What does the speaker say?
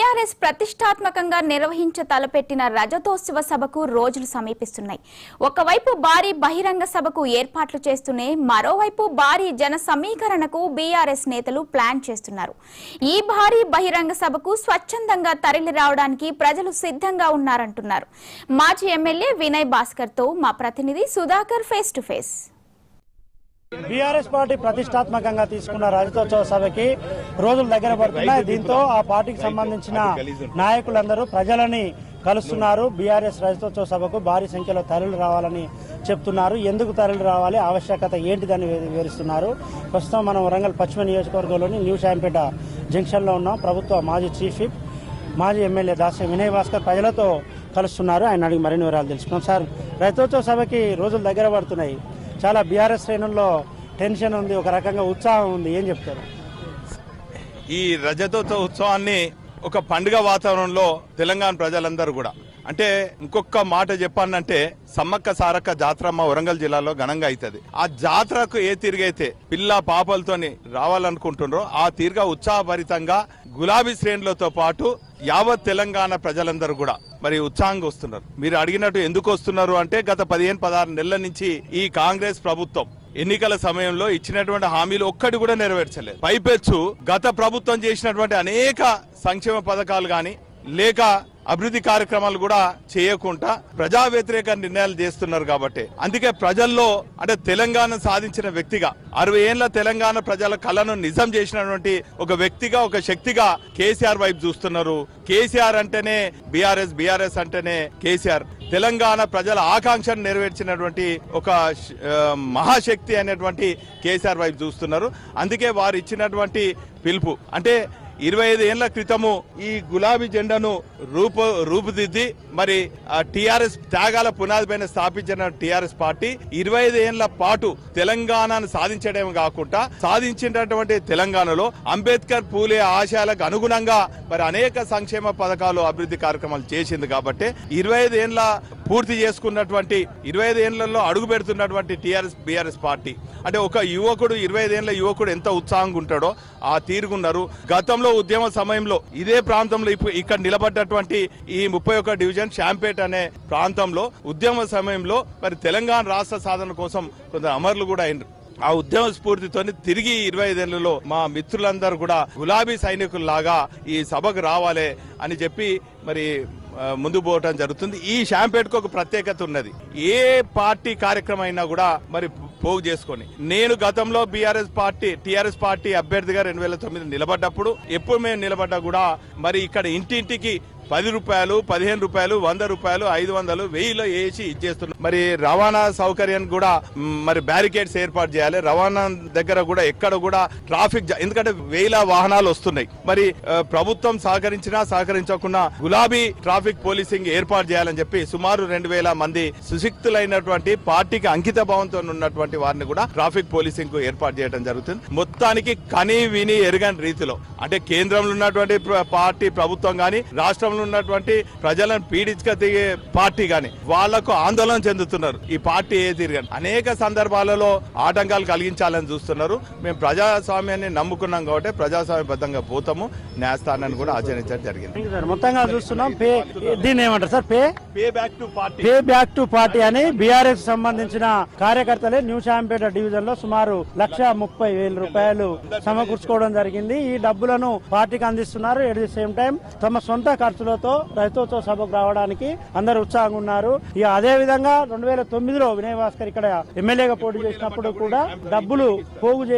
BRS ప్రతిష్టాత్మకంగా నిర్వహించ తలపెట్టిన రజతోత్సవ సభకు రోజులు సమీపిస్తున్నాయి. ఒకవైపు భారీ బహిరంగ సభకు ఏర్పాట్లు చేస్తూనే మరోవైపు భారీ జన సమీకరణకు బీఆర్ఎస్ నేతలు ప్లాన్ చేస్తున్నారు. ఈ భారీ బహిరంగ సభకు స్వచ్ఛందంగా తరలి రావడానికి ప్రజలు సిద్ధంగా ఉన్నారంటున్నారు. మాజీ ఎమ్మెల్యే వినయ్ భాస్కర్ తో మా ప్రతినిధి Sudhakar face to face. BRS party ప్రతిష్టాత్మకంగా తీసుకున్న రజతోత్సవ సభకి రోజులు దగ్గర పడుతున్నాయి. దీంతో ఆ పార్టీకి సంబంధించిన నాయకులందరూ ప్రజలని కలుస్తున్నారు. బీఆర్ఎస్ రజతోత్సవ సభకు భారీ సంఖ్యలో తరలి రావాలని చెప్తున్నారు. ఎందుకు తరలి రావాలి, ఆవశ్యకత ఏంటిదని వివరిస్తున్నారు. ప్రస్తుతం మనం వరంగల్ పశ్చిమ నియోజకవర్గంలోని న్యూ శాంపేట జంక్షన్లో ఉన్నాం. ప్రభుత్వ మాజీ చీఫ్ విప్ మాజీ ఎమ్మెల్యే దాసరి వినయ్ భాస్కర్ ప్రజలతో కలుస్తున్నారు. ఆయన అడిగి మరిన్ని వివరాలు తెలుసుకున్నాం. సార్, రజతోత్సవ సభకి రోజులు దగ్గర పడుతున్నాయి. చాలా బీఆర్ఎస్ శ్రేణుల్లో టెన్షన్ ఉంది, ఒక రకంగా ఉత్సాహం ఉంది. ఏం చెప్తారు? ఈ రజతోత్సవ ఉత్సవాన్ని ఒక పండుగ వాతావరణంలో తెలంగాణ ప్రజలందరూ కూడా, అంటే ఇంకొక మాట చెప్పానంటే సమ్మక్క సారక్క జాతర మా వరంగల్ జిల్లాలో ఘనంగా అవుతుంది. ఆ జాతరకు ఏ తిరిగైతే పిల్ల పాపలతోని రావాలనుకుంటున్నారో ఆ తీరుగా ఉత్సాహభరితంగా గులాబీ శ్రేణులతో పాటు యావత్ తెలంగాణ ప్రజలందరూ కూడా మరి ఉత్సాహంగా వస్తున్నారు. మీరు అడిగినట్టు ఎందుకు వస్తున్నారు అంటే గత 15-16 నెలల నుంచి ఈ కాంగ్రెస్ ప్రభుత్వం ఎన్నికల సమయంలో ఇచ్చినటువంటి హామీలు ఒక్కటి కూడా నెరవేర్చలేదు. పైపెచ్చు గత ప్రభుత్వం చేసినటువంటి అనేక సంక్షేమ పథకాలు గాని లేక అభివృద్ధి కార్యక్రమాలు కూడా చేయకుండా ప్రజా వ్యతిరేక నిర్ణయాలు చేస్తున్నారు. కాబట్టి అందుకే ప్రజల్లో, అంటే తెలంగాణ సాధించిన వ్యక్తిగా 60 ఏళ్ల తెలంగాణ ప్రజల కళను నిజం చేసినటువంటి ఒక వ్యక్తిగా, ఒక శక్తిగా కేసీఆర్ వైపు చూస్తున్నారు. కేసీఆర్ అంటేనే బీఆర్ఎస్, బీఆర్ఎస్ అంటేనే కేసీఆర్. తెలంగాణ ప్రజల ఆకాంక్షను నెరవేర్చినటువంటి ఒక మహాశక్తి అనేటువంటి కేసీఆర్ వైపు చూస్తున్నారు. అందుకే వారు ఇచ్చినటువంటి పిలుపు, అంటే 25 ఏళ్ల క్రితము ఈ గులాబీ జెండాను రూపుదిద్ది మరి టిఆర్ఎస్ త్యాగాల పునాది పైన స్థాపించిన టిఆర్ఎస్ పార్టీ 25 ఏళ్ల పాటు తెలంగాణను సాధించడమే కాకుండా సాధించినటువంటి తెలంగాణలో అంబేద్కర్ పూలే ఆశయాలకు అనుగుణంగా మరి అనేక సంక్షేమ పథకాలు అభివృద్ధి కార్యక్రమాలు చేసింది. కాబట్టి 25 ఏళ్ల పూర్తి చేసుకున్నటువంటి 25 ఏళ్లలో అడుగు పెడుతున్నటువంటి టిఆర్ఎస్ బీఆర్ఎస్ పార్టీ, అంటే ఒక యువకుడు 25 ఏళ్ల యువకుడు ఎంత ఉత్సాహంగా ఉంటాడో ఆ తీరుగున్నారు. గతంలో ఉద్యమ సమయంలో ఇదే ప్రాంతంలో ఇక్కడ నిలబడ్డటువంటి ఈ 31 డివిజన్ శాంపేట్ అనే ప్రాంతంలో ఉద్యమ సమయంలో మరి తెలంగాణ రాష్ట్ర సాధన కోసం కొంత అమరులు కూడా అయినారు. ఆ ఉద్యమ స్ఫూర్తితో తిరిగి 25 ఏళ్లలో మా మిత్రులందరూ కూడా గులాబీ సైనికుల్లాగా ఈ సభకు రావాలి అని చెప్పి మరి ముందు పోవటం జరుగుతుంది. ఈ షాంపేట్కు ఒక ప్రత్యేకత ఉన్నది. ఏ పార్టీ కార్యక్రమం అయినా కూడా మరి పోగు చేసుకొని, నేను గతంలో టిఆర్ఎస్ పార్టీ అభ్యర్థిగా 2009 నిలబడ్డప్పుడు ఎప్పుడు మేము నిలబడ్డా కూడా మరి ఇక్కడ ఇంటింటికి 10 రూపాయలు, 15 రూపాయలు, 100 రూపాయలు, 500, 1000 వేసి ఇచ్చేస్తున్నాం. మరి రవాణా సౌకర్యాన్ని కూడా మరి బ్యారికేడ్స్ ఏర్పాటు చేయాలి. రవాణా దగ్గర కూడా ఎక్కడ కూడా ట్రాఫిక్, ఎందుకంటే 1000 వాహనాలు వస్తున్నాయి. మరి ప్రభుత్వం సహకరించినా సహకరించకుండా గులాబీ ట్రాఫిక్ పోలీసింగ్ ఏర్పాటు చేయాలని చెప్పి సుమారు 2000 మంది సుశిక్తులైనటువంటి పార్టీకి అంకిత భావంతో ఉన్నటువంటి వారిని కూడా ట్రాఫిక్ పోలీసింగ్ కు ఏర్పాటు చేయడం జరుగుతుంది. మొత్తానికి కని విని ఎరగని రీతిలో, అంటే కేంద్రంలో ఉన్నటువంటి పార్టీ ప్రభుత్వం గాని రాష్ట్రంలో ఉన్నటువంటి ప్రజలను పీడించే పార్టీ గాని వాళ్లకు ఆందోళన చెందుతున్నారు. ఈ పార్టీ ఏ తిరగని అనేక సందర్భాలలో ఆటంకాలు కలిగించాలని చూస్తున్నారు. మేము ప్రజాస్వామ్యాన్ని నమ్ముకున్నాం కాబట్టి ప్రజాస్వామ్యబద్ధంగా పోతాము. న్యాయస్థానాన్ని కూడా ఆచరించడం జరిగింది. మొత్తంగా చూస్తున్నాం. దీన్ని ఏమంటారు sir? Pay back to party అని బీఆర్ఎస్ సంబంధించిన కార్యకర్తలే న్యూ శాంపేట డివిజన్ లో సుమారు 1,30,000 రూపాయలు సమకూర్చుకోవడం జరిగింది. ఈ డబ్బులను పార్టీకి అందిస్తున్నారు. ఎట్ ది సేమ్ టైం తమ సొంత ఖర్చులతో రజతోత్సవ సభకు రావడానికి అందరూ ఉత్సాహంగా ఉన్నారు. ఇక అదే విధంగా 2009లో వినయ్ భాస్కర్ ఇక్కడ ఎమ్మెల్యేగా పోటీ చేసినప్పుడు కూడా డబ్బులు పోగు చేసి